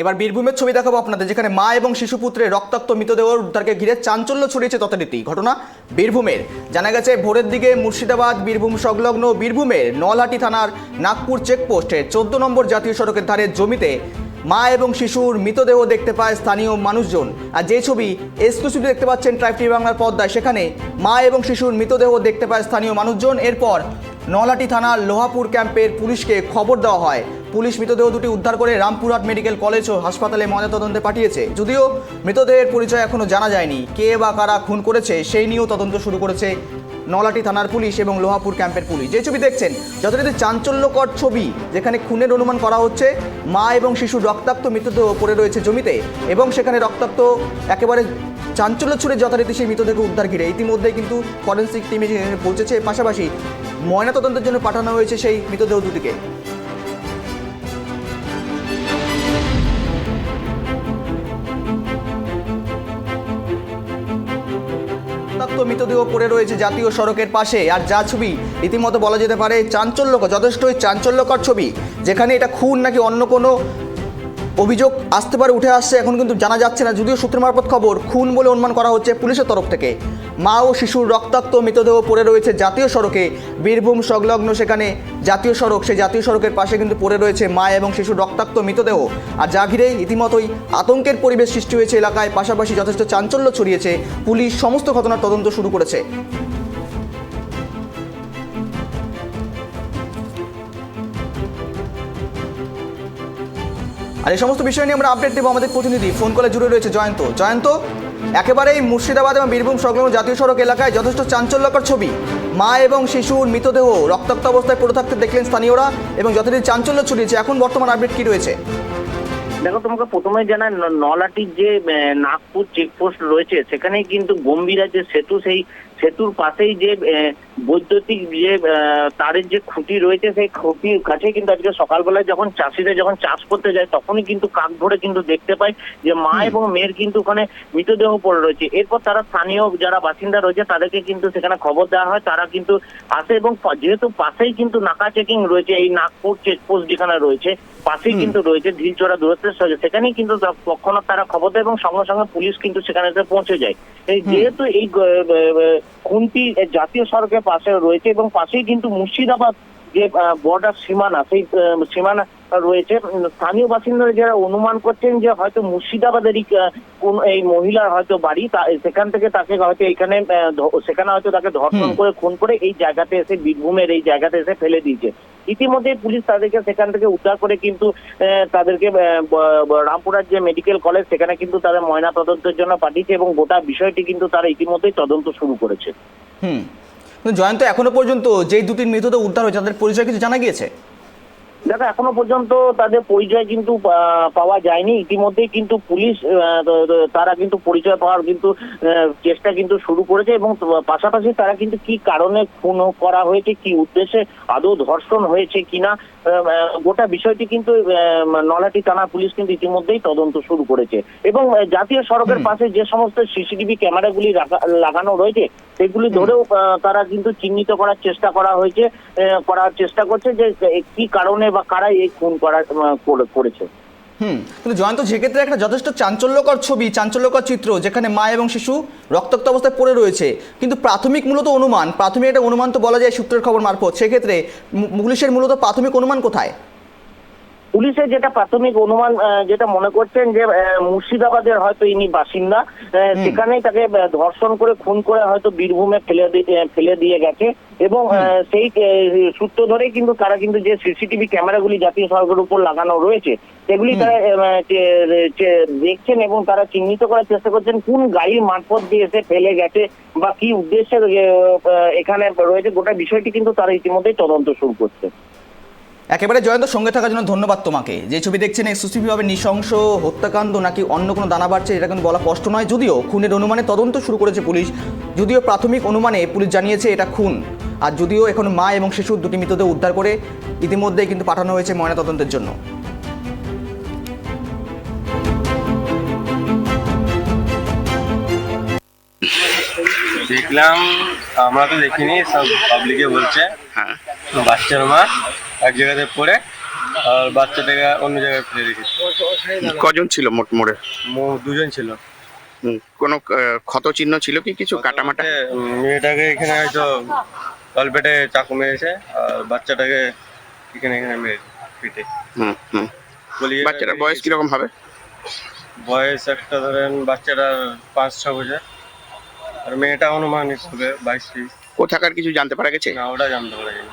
এবার বীরভূমের ছবি দেখাবো আপনাদের, যেখানে মা এবং শিশুপুত্রের রক্তাক্ত মৃতদেহ উদ্ধারকে ঘিরে চাঞ্চল্য ছড়িয়েছে তথারীতি। ঘটনা বীরভূমের। জানা গেছে ভোরের দিকে মুর্শিদাবাদ বীরভূম সংলগ্ন বীরভূমের নলহাটি থানার নাগপুর চেকপোস্টে 14 নম্বর জাতীয় সড়কের ধারে জমিতে মা এবং শিশুর মৃতদেহ দেখতে পায় স্থানীয় মানুষজন। আর যে ছবি এক্সক্লুসিভলি দেখতে পাচ্ছেন ট্রাইব টিভি বাংলার পর্দায়, সেখানে মা এবং শিশুর মৃতদেহ দেখতে পায় স্থানীয় মানুষজন। এরপর নলহাটি থানার লোহাপুর ক্যাম্পের পুলিশকে খবর দেওয়া হয়। পুলিশ মৃতদেহ দুটি উদ্ধার করে রামপুরহাট মেডিকেল কলেজ ও হাসপাতালে ময়নাতদন্তে পাঠিয়েছে। যদিও মৃতদেহের পরিচয় এখনও জানা যায়নি, কে বা কারা খুন করেছে সেই নিয়েও তদন্ত শুরু করেছে নলহাটি থানার পুলিশ এবং লোহাপুর ক্যাম্পের পুলিশ। যে ছবি দেখছেন যথারীতি চাঞ্চল্যকর ছবি, যেখানে খুনের অনুমান করা হচ্ছে। মা এবং শিশুর রক্তাক্ত মৃতদেহ পড়ে রয়েছে জমিতে এবং সেখানে রক্তাক্ত একেবারে চাঞ্চল্য ছুড়ে যথারীতি সেই মৃতদেহ উদ্ধার ঘিরে ইতিমধ্যেই কিন্তু ফরেন্সিক টিম এসে পৌঁছেছে। পাশাপাশি ময়নাতদন্তের জন্য পাঠানো হয়েছে সেই মৃতদেহ দুটিকে। মৃতদেহ পড়ে রয়েছে জাতীয় সড়কের পাশে। আর যা ছবি রীতিমতো বলা যেতে পারে চাঞ্চল্যকর, যথেষ্টই চাঞ্চল্যকর ছবি, যেখানে এটা খুন নাকি অন্য কোনো অভিযোগ আসতে পারে উঠে আসছে এখন কিন্তু জানা যাচ্ছে না। যদিও সূত্র মারফত খবর খুন বলে অনুমান করা হচ্ছে পুলিশের তরফ থেকে। মা ও শিশুর রক্তাক্ত মৃতদেহ পড়ে রয়েছে জাতীয় সড়কে, বীরভূম সংলগ্ন সেখানে জাতীয় সড়ক, সেই জাতীয় সড়কের পাশে কিন্তু পড়ে রয়েছে মা এবং শিশুর রক্তাক্ত মৃতদেহ। আর যা ঘিরেই রীতিমতোই আতঙ্কের পরিবেশ সৃষ্টি হয়েছে এলাকায়, পাশাপাশি যথেষ্ট চাঞ্চল্য ছড়িয়েছে। পুলিশ সমস্ত ঘটনার তদন্ত শুরু করেছে। আর এই সমস্ত বিষয় নিয়ে আমরা আপডেট দেবো। আমাদের প্রতিনিধি ফোন কলে জুড়ে রয়েছে জয়ন্ত। জয়ন্ত, একেবারেই মুর্শিদাবাদ এবং বীরভূম সংলগ্ন জাতীয় সড়ক এলাকায় যথেষ্ট চাঞ্চল্যকর ছবি। মা এবং শিশুর মৃতদেহ রক্তাক্ত অবস্থায় পড়ে থাকতে দেখলেন স্থানীয়রা এবং যথারীতি চাঞ্চল্য ছড়িয়েছে। এখন বর্তমান আপডেট কি রয়েছে? দেখো, তোমাকে প্রথমে জানাই, নলহাটির যে নাগপুর চেকপোস্ট রয়েছে সেখানেই কিন্তু গম্ভীরা যে সেতু, সেই সেতুর পাশেই যে বৈদ্যুতিক যে তারের যে খুঁটি রয়েছে, সেই খুঁটির কাছে কিন্তু আজকে সকালবেলায় যখন চাষিরা যখন চাষ করতে যায় তখনই কিন্তু কাক ভরে কিন্তু দেখতে পায় যে মা এবং মেয়ের কিন্তু ওখানে মৃতদেহ পড়ে রয়েছে। এরপর তারা স্থানীয় যারা বাসিন্দা রয়েছে তাদেরকে কিন্তু সেখানে খবর দেওয়া হয়। তারা কিন্তু আসে এবং যেহেতু পাশেই কিন্তু নাকা চেকিং রয়েছে, এই নাগপুর চেকপোস্ট যেখানে রয়েছে পাশেই কিন্তু রয়েছে, ঢিলচড়া দূরত্বের সঙ্গে, সেখানেই কিন্তু তৎক্ষণাৎ তারা খবর দেয় এবং সঙ্গে সঙ্গে পুলিশ কিন্তু সেখানে এসে পৌঁছে যায়। যেহেতু এই খুনটি জাতীয় সড়কের পাশে রয়েছে এবং পাশেই কিন্তু মুর্শিদাবাদ যে বর্ডার সীমানা, সেই সীমানা রয়েছে, স্থানীয় বাসিন্দারা যারা অনুমান করছেন যে হয়তো মুর্শিদাবাদেরই কোন এই মহিলার হয়তো বাড়ি, সেখান থেকে তাকে হয়তো এখানে সেখানে হয়তো তাকে ধর্ষণ করে খুন করে এই জায়গাতে এসে বীরভূমের এই জায়গাতে এসে ফেলে দিয়েছে। ইতিমধ্যে পুলিশ তাদেরকে সেখান থেকে উদ্ধার করে কিন্তু তাদেরকে রামপুরহাট যে মেডিকেল কলেজ সেখানে কিন্তু তাদের ময়না তদন্তের জন্য পাঠিয়েছে এবং গোটা বিষয়টি কিন্তু তারা ইতিমধ্যেই তদন্ত শুরু করেছে। জয়ন্ত, এখনো পর্যন্ত যেই দুটি মৃতদেহ উদ্ধার হয়েছে তাদের পরিচয় কিছু জানা গিয়েছে? দেখো, এখনো পর্যন্ত তাদের পরিচয় কিন্তু পাওয়া যায়নি। ইতিমধ্যেই কিন্তু পুলিশ তারা কিন্তু পরিচয় পাওয়ার কিন্তু চেষ্টা কিন্তু শুরু করেছে এবং পাশাপাশি তারা কিন্তু কি কারণে খুন করা হয়েছে, কি উদ্দেশ্যে, আদৌ ধর্ষণ হয়েছে কিনা, গোটা বিষয়টি কিন্তু নলহাটি থানা পুলিশ কিন্তু ইতিমধ্যেই তদন্ত শুরু করেছে এবং জাতীয় সড়কের পাশে যে সমস্ত সিসিটিভি ক্যামেরাগুলি লাগানো রয়েছে সেগুলি ধরেও তারা কিন্তু চিহ্নিত করার চেষ্টা করছে যে কি কারণে বা কারা এই খুন করেছে। কিন্তু জয়ন্ত, সেক্ষেত্রে একটা যথেষ্ট চাঞ্চল্যকর ছবি, চাঞ্চল্যকর চিত্র, যেখানে মা এবং শিশু রক্তাক্ত অবস্থায় পড়ে রয়েছে। কিন্তু প্রাথমিক একটা অনুমান তো বলা যায় সূত্রের খবর মারফত। সেক্ষেত্রে পুলিশের মূলত প্রাথমিক অনুমান কোথায়? পুলিশের যেটা প্রাথমিক অনুমান, যেটা মনে করছেন যে মুর্শিদাবাদের হয়তো ইনি বাসিন্দা, সেখানেই তাকে ধর্ষণ করে খুন করে হয়তো বীরভূমে ফেলে দিয়ে গেছে এবং সেই সূত্র ধরেই কিন্তু তারা কিন্তু যে সিসিটিভি ক্যামেরাগুলি জাতীয় সড়কের উপর লাগানো রয়েছে সেগুলি তারা দেখছেন এবং তারা চিহ্নিত করার চেষ্টা করছেন কোন গাড়ির মারফত দিয়ে এসে ফেলে গেছে বা কি উদ্দেশ্যে এখানে রয়েছে। গোটা বিষয়টি কিন্তু তারা ইতিমধ্যেই তদন্ত শুরু করছে। একেবারে জয়ন্ত, সঙ্গে থাকার জন্য ধন্যবাদ তোমাকে। যে ছবি দেখছেন এক্সক্লুসিভভাবে নৃশংস হত্যাকাণ্ড নাকি অন্য কোনো দানা বাড়ছে এটা কিন্তু বলা কষ্ট নয়। যদিও খুনের অনুমানে তদন্ত শুরু করেছে পুলিশ, যদিও প্রাথমিক অনুমানে পুলিশ জানিয়েছে এটা খুন। আর যদিও এখন মা এবং শিশুর দুটি মৃতদেহ উদ্ধার করে ইতিমধ্যেই কিন্তু পাঠানো হয়েছে ময়নাতদন্তের জন্য। দেখলাম, আমরা তো দেখিনি, সব পাবলিকে বলছে বাচ্চার মা এক জায়গাতে পড়ে আর বাচ্চাটাকে অন্য জায়গায় ফেলে রেখেছে। কজন ছিল মোট মোড়ে? দুজন ছিল। কোনো ক্ষত চিহ্ন ছিল কি, কিছু কাটামাটা? মেয়েটাকে এখানে হয়তো তলপেটে চাকু মেরেছে, আর বাচ্চাটাকে এখানে মেরেছে পিঠে। বাচ্চাটার বয়স কিরকম হবে? বয়স একটা ধরেন বাচ্চাটার 5-6 বছর, আর মেয়েটা অনুমানিক হবে 22-23। কোথাকার কিছু জানতে পারা গেছে? না, ওটা জানতে পারা যায়নি।